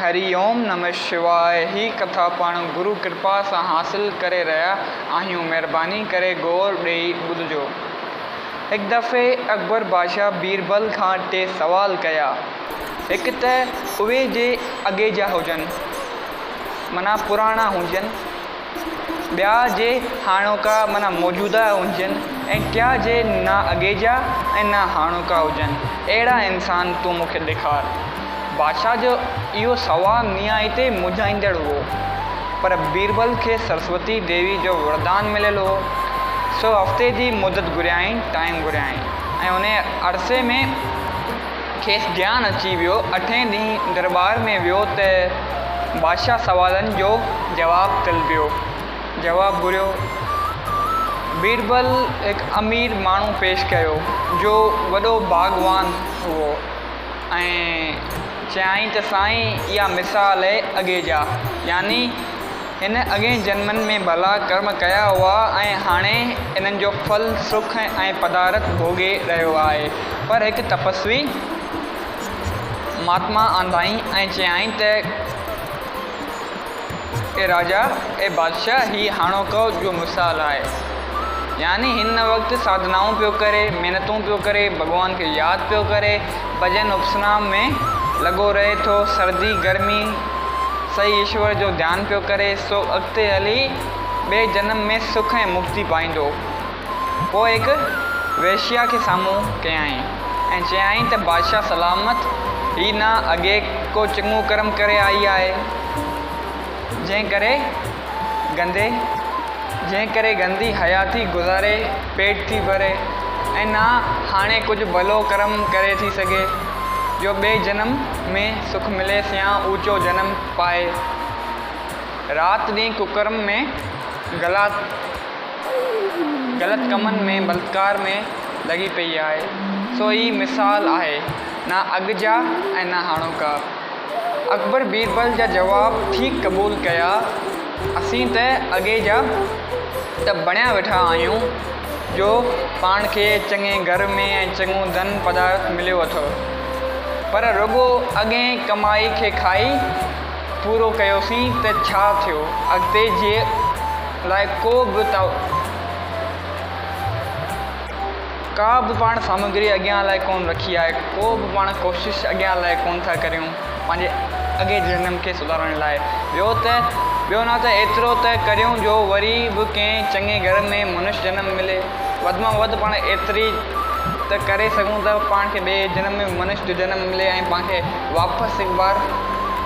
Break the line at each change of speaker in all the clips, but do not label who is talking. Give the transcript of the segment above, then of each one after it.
हरिओम नमः शिवाय। ही कथा पाण गुरु कृपा से हासिल करे रहा आहियूं। मेहरबानी करे गौर ॾेई ॿुधजो। एक दफ़े अकबर बादशाह बीरबल खां टे सवाल कया। एक त उहे जे अॻे जा हुजनि, माना पुराणा हुजनि, ॿिया जे हाणोका माना मौजूदा हुजनि, ऐं टिया जे ना अॻे जा ऐं ना हाणोका हुजनि। अहिड़ा इंसान तूं मूंखे ॾेखार। बादशाह जो इहो सवाल निहायते मुंझाईंदड़ हो, पर बीरबल खे सरस्वती देवी जो वरदान मिलियल हो। सो हफ़्ते जी मुदत घुरियाईं, टाइम घुरियाईं, ऐं उन अरसे में खेसि ज्ञान अची वियो। 8हें ॾींहुं दरबार में वियो त बादशाह सवालनि जो जवाबु तलबियो, जवाबु घुरियो। बीरबल हिकु अमीर माण्हू पेश कयो जो वॾो बाग़वान हुओ, ऐं चयाईं त साईं इहा मिसाल आहे अॻे जा, यानी हिन अॻे जन्मनि में भला कर्म कया हुआ ऐं हाणे इन्हनि जो फल सुख ऐं पदारथ भोगे रहियो आहे। पर हिकु तपस्वी महात्मा आंदाई ऐं चयाईं त ए राजा, ए बादशाह, ही हाणोको जो मिसाल आहे, यानी हिन वक़्तु साधनाऊं पियो करे, महिनतूं पियो करे, भॻवान खे यादि पियो करे, भॼन उपसनाम में लॻो रहे थो, सर्दी गर्मी सही ईश्वर जो ध्यानु पियो करे। सो अॻिते हली ॿिए जनम में सुख ऐं मुक्ति पाईंदो। पोइ हिकु वेश्या खे साम्हूं कयाईं ऐं चयाईं त बादशाह सलामत, ही न अॻे को चङो कर्म करे आई आहे, जंहिं करे गंदी हयाती गुज़ारे पेट थी भरे, ऐं न हाणे कुझु भलो कर्म करे थी सघे जो ॿिए जनम में सुख मिलेसि या ऊचो जनम पाए। राति ॾींहुं कुकर्म में ग़लति कमनि में बलात्कार में लॻी पई आहे। सो ही मिसाल आहे, ना अॻु जा ऐं ना हाणोका। अकबर बीरबल जा जवाब ठीक क़बूल कया। असीं त अॻे जा त बणिया वेठा आहियूं जो पाण खे चङे घर में ऐं चङो धन पदार्थ मिलियो अथव, पर रुॻो अॻे कमाई खे खाई पूरो कयोसीं त छा थियो? अॻिते जे लाइ का बि पाण सामग्री अॻियां लाइ कोन रखी आहे, को बि पाण कोशिशि अॻियां लाइ कोन था करियूं पंहिंजे अॻे जनम खे सुधारण लाइ। ॿियो न त एतिरो त करियूं जो वरी बि कंहिं चङे घर में मनुष्य जनम मिले। वधि में वधि पाण एतिरी त करे सघूं त पाण खे ॿिए जनम में मनुष्य जो जनम मिले ऐं पाण खे वापसि हिकु बार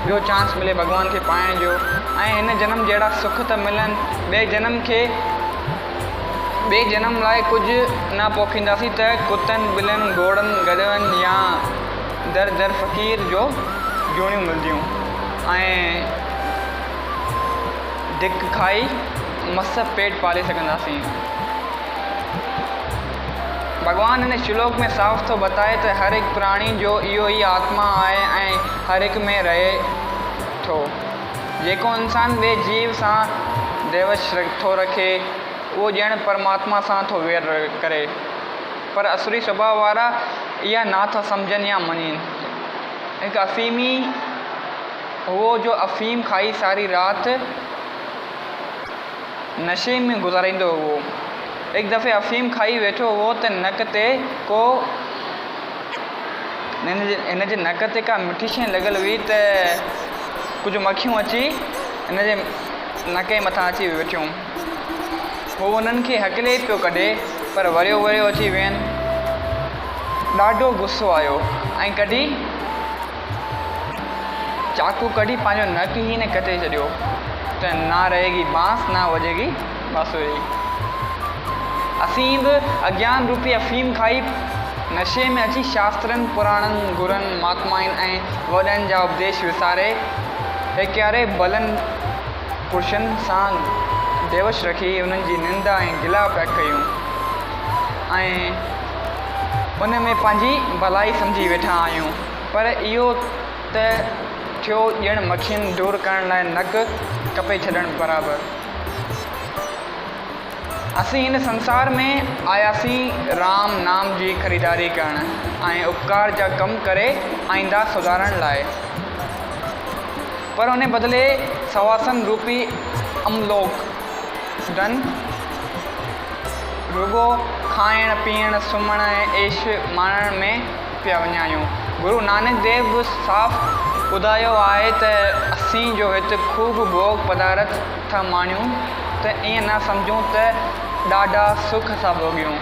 ॿियो चांस मिले भॻवान खे पाइण जो। ऐं हिन जनम जहिड़ा सुख त मिलनि, ॿिए जनम लाइ कुझु न पोखींदासीं त कुतनि ॿिलियुनि घोड़नि गधनि या दर दर फ़क़ीर जो जूणियूं मिलंदियूं ऐं धिक खाई मस पेट पाले सघंदासीं। भॻवान हिन श्लोक में साफ़ थो बताए त हर हिकु प्राणी जो इहो ई आत्मा आहे ऐं हर हिक में रहे थो। जेको इंसान ॿिए जीव सां देवश थो रखे, उहो ॼण परमात्मा सां थो वेर करे, पर असुरी स्वभाव वारा इहा नथा सम्झनि या मञनि। हिकु अफ़ीमी हुओ जो अफ़ीम खाई सारी राति नशे में गुज़ारींदो हुओ। हिकु दफ़े अफ़ीम खाई वेठो हुओ त नक ते हिन जे नक ते का मिठी शइ लॻल हुई त कुझु मक्खियूं अची हिन जे नक जे मथां अची वेठियूं। हू उन्हनि खे हकले पियो कढे, पर वरियो अची वियनि। ॾाढो गुस्सो आयो ऐं चाकू कढी पंहिंजो नक ई न कटे छॾियो त ना रहेगी बांस ना वॼेगी बांसुरी। असीं बि अज्ञान रूपी अफ़ीम खाई नशे में अची शास्त्रनि पुराणनि गुरनि महात्माउनि ऐं वॾनि जा उपदेश विसारे क्यारे भलनि पुरुषनि सां देवश रखी उन्हनि जी निंदा ऐं गिला पिया कयूं ऐं उन में पंहिंजी भलाई सम्झी वेठा आहियूं। पर इहो त थियो ॼण मक्खियुनि दूरि करण लाइ नक कपे छॾणु बराबरि। असीं हिन संसार में आयासीं राम नाम जी ख़रीदारी करण ऐं उपकार जा कम करे आईंदा सुधारण लाइ। पर उन बदिले सवासन रूपी अमलोक धन रुगो खाइण पीअण सुम्हण ऐं ऐश माणण में पिया वञायूं। गुरु नानक देव बि साफ़ ॿुधायो आहे त असीं जो हिते ख़ूब भोग पदार्थ था माणियूं त ईअं न सम्झूं त ॾाढा सुख सां भोॻियूं,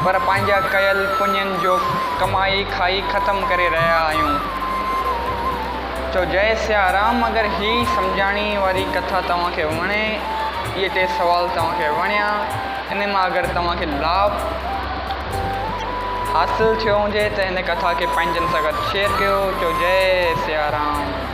पर पंहिंजा कयल पुञनि जो कमाई खाई ख़तमु करे रहिया आहियूं। चओ जय सिया राम। अगरि हीअ सम्झाणी वारी कथा तव्हांखे वणे, इहे 3 सुवाल तव्हांखे वणिया, इन मां अगरि तव्हांखे लाभ हासिलु थियो हुजे त हिन कथा खे पंहिंजनि सां गॾु शेयर कयो। चओ जय सिया राम।